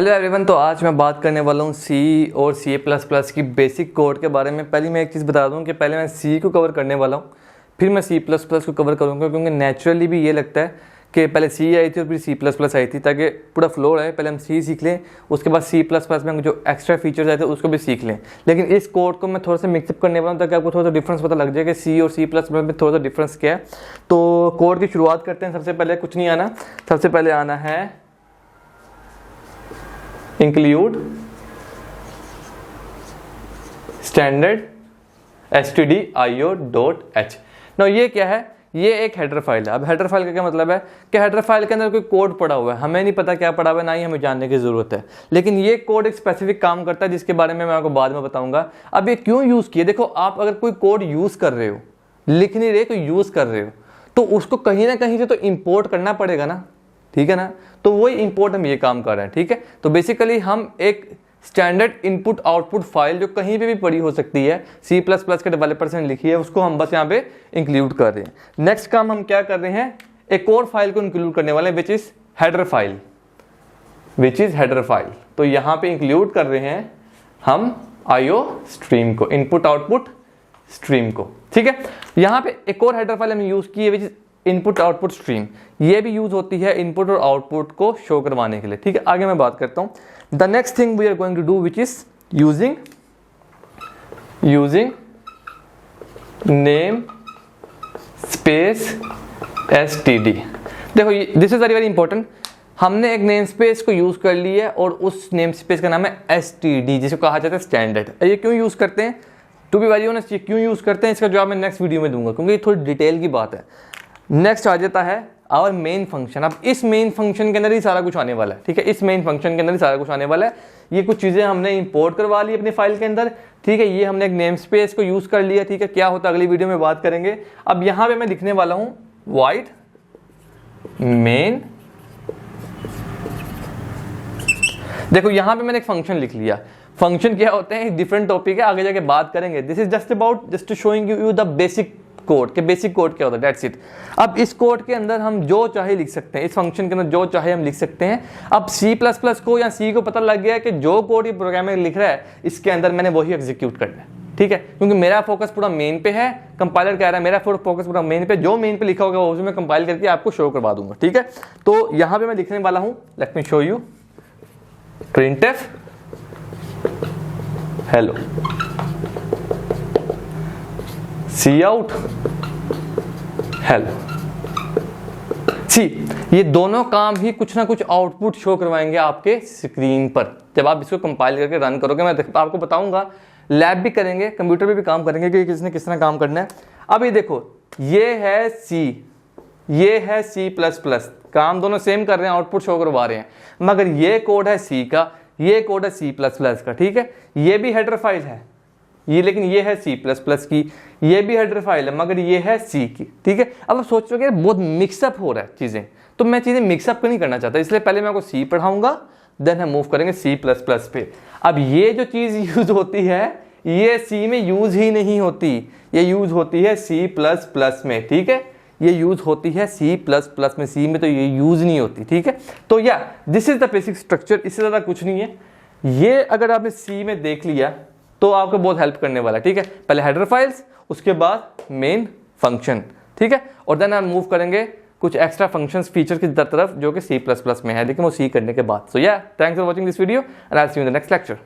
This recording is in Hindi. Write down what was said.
Hello everyone. तो आज मैं बात करने वाला हूँ सी और सी प्लस प्लस की बेसिक कोड के बारे में। पहले मैं एक चीज़ बता दूँ कि पहले मैं सी को कवर करने वाला हूँ, फिर मैं सी प्लस प्लस को कवर करूँगा, क्योंकि नेचुरली भी ये लगता है कि पहले सी आई थी और फिर सी प्लस प्लस आई थी, ताकि पूरा फ्लो रहे। पहले हम सी सीख लें, उसके बाद सी प्लस प्लस में जो एक्स्ट्रा फीचर्स आए थे उसको भी सीख लें। लेकिन इस कोड को मैं थोड़ा सा मिक्सअप करने वाला हूँ ताकि आपको थोड़ा सा डिफरेंस पता लग जाए कि सी और सी प्लस प्लस में थोड़ा सा डिफरेंस क्या है। तो कोड की शुरुआत करते हैं। सबसे पहले कुछ नहीं आना, सबसे पहले आना है इंक्लूड स्टैंडर्ड stdio.h। नो ये क्या है? ये एक हेडर फाइल है। अब हेडर फाइल का क्या मतलब है कि हेडर फाइल के अंदर कोई कोड पड़ा हुआ है, हमें नहीं पता क्या पड़ा हुआ है, ना ही हमें जानने की जरूरत है। लेकिन ये कोड एक स्पेसिफिक काम करता है जिसके बारे में मैं आपको बाद में बताऊंगा। अब ये क्यों यूज किया? देखो, आप अगर कोई कोड यूज कर रहे हो, लिख नहीं रहे, कोई यूज कर रहे हो, तो उसको कहीं ना कहीं से तो इंपोर्ट करना पड़ेगा ना, ठीक है ना। तो वही इंपोर्ट हम ये काम कर रहे हैं, ठीक है। तो बेसिकली हम एक स्टैंडर्ड इनपुट आउटपुट फाइल जो कहीं पे भी पड़ी हो सकती है, सी प्लस प्लस के डेवलपर्स ने लिखी है, उसको हम बस यहाँ पे इंक्लूड कर रहे हैं। नेक्स्ट काम हम क्या कर रहे हैं? एक और फाइल को इंक्लूड करने वाले हैं, which is header file, which is header file. तो यहाँ पे इंक्लूड कर रहे हैं हम IO स्ट्रीम को, इनपुट आउटपुट स्ट्रीम को, ठीक है। यहाँ पे एक और हेडर फाइल हमने यूज की है, which is input output stream. ये भी यूज होती है इनपुट और आउटपुट को शो करवाने के लिए, ठीक है। आगे मैं बात करता हूं। The next thing we are going to do which is using namespace std। देखो, this is very very important. हमने एक नेम स्पेस को यूज कर लिया है और उस नेम स्पेस का नाम है std, जिसको कहा जाता है स्टैंडर्ड। ये क्यों यूज करते हैं? टू बी वेरी ऑनेस्ट, ये क्यों यूज करते हैं इसका जवाब मैं नेक्स्ट वीडियो में दूंगा, क्योंकि ये थोड़ी डिटेल की बात है। नेक्स्ट आ जाता है आवर मेन फंक्शन। अब इस मेन फंक्शन के अंदर ही सारा कुछ आने वाला है, ठीक है। इस मेन फंक्शन के अंदर ही सारा कुछ आने वाला है। ये कुछ चीजें हमने इंपोर्ट करवा ली अपनी फाइल के अंदर, ठीक है। ये हमने एक नेम स्पेस को यूज कर लिया, ठीक है। क्या होता है अगली वीडियो में बात करेंगे। अब यहां पे मैं लिखने वाला हूं void मेन। देखो, यहां पे मैंने एक फंक्शन लिख लिया। फंक्शन क्या होते हैं डिफरेंट टॉपिक है, आगे जाके बात करेंगे। This is just about just to showing you the basic code के बेसिक कोड क्या होता है, दैट्स इट। अब इस कोड के अंदर हम जो चाहे लिख सकते हैं, इस फंक्शन के अंदर जो चाहे हम लिख सकते हैं। अब सी प्लस प्लस को या सी को पता लग गया है कि जो कोड ये प्रोग्रामर लिख रहा है इसके अंदर मैंने वही एग्जीक्यूट करना है, ठीक है। क्योंकि मेरा फोकस पूरा मेन पे है, कंपाइलर कह रहा है मेरा फोकस पूरा मेन पे, जो मेन पे लिखा होगा वो मैं कंपाइल करके आपको शो करवा दूंगा, ठीक है। तो यहां पे मैं लिखने वाला हूं, let me show you, printf hello cout hello C. ये दोनों काम ही कुछ ना कुछ आउटपुट शो करवाएंगे आपके स्क्रीन पर जब आप इसको कंपाइल करके रन करोगे। मैं आपको बताऊंगा, लैब भी करेंगे, कंप्यूटर पे भी काम करेंगे कि किसने किस तरह काम करना है। अब ये देखो, ये है सी, ये है सी प्लस प्लस, काम दोनों सेम कर रहे हैं, आउटपुट शो करवा रहे हैं। मगर ये कोड है सी का, ये कोड है सी प्लस प्लस का, ठीक है। ये भी हेडर फाइल है ये, लेकिन ये है सी प्लस प्लस की। ये भी हेडर फाइल है मगर ये है सी की, ठीक है। अब आप सोच रहे हो बहुत मिक्सअप हो रहा है चीजें, तो मैं चीजें मिक्सअप नहीं करना चाहता, इसलिए पहले मैं आपको सी पढ़ाऊंगा, देन हम मूव करेंगे सी प्लस प्लस पे। अब ये जो चीज यूज होती है ये सी में यूज ही नहीं होती, ये यूज होती है सी प्लस प्लस में, ठीक है। ये यूज होती है सी प्लस प्लस में, सी में तो ये यूज नहीं होती, ठीक है। तो या this is the basic structure, इससे ज्यादा कुछ नहीं है। ये अगर आपने सी में देख लिया तो आपको बहुत हेल्प करने वाला है, ठीक है। पहले हेडर फाइल्स, उसके बाद मेन फंक्शन, ठीक है। और देन हम मूव करेंगे कुछ एक्स्ट्रा फंक्शंस फीचर की तरफ जो कि सी प्लस प्लस में है, लेकिन वो सी करने के बाद। सो या thanks for watching this video and I will see you in the next lecture.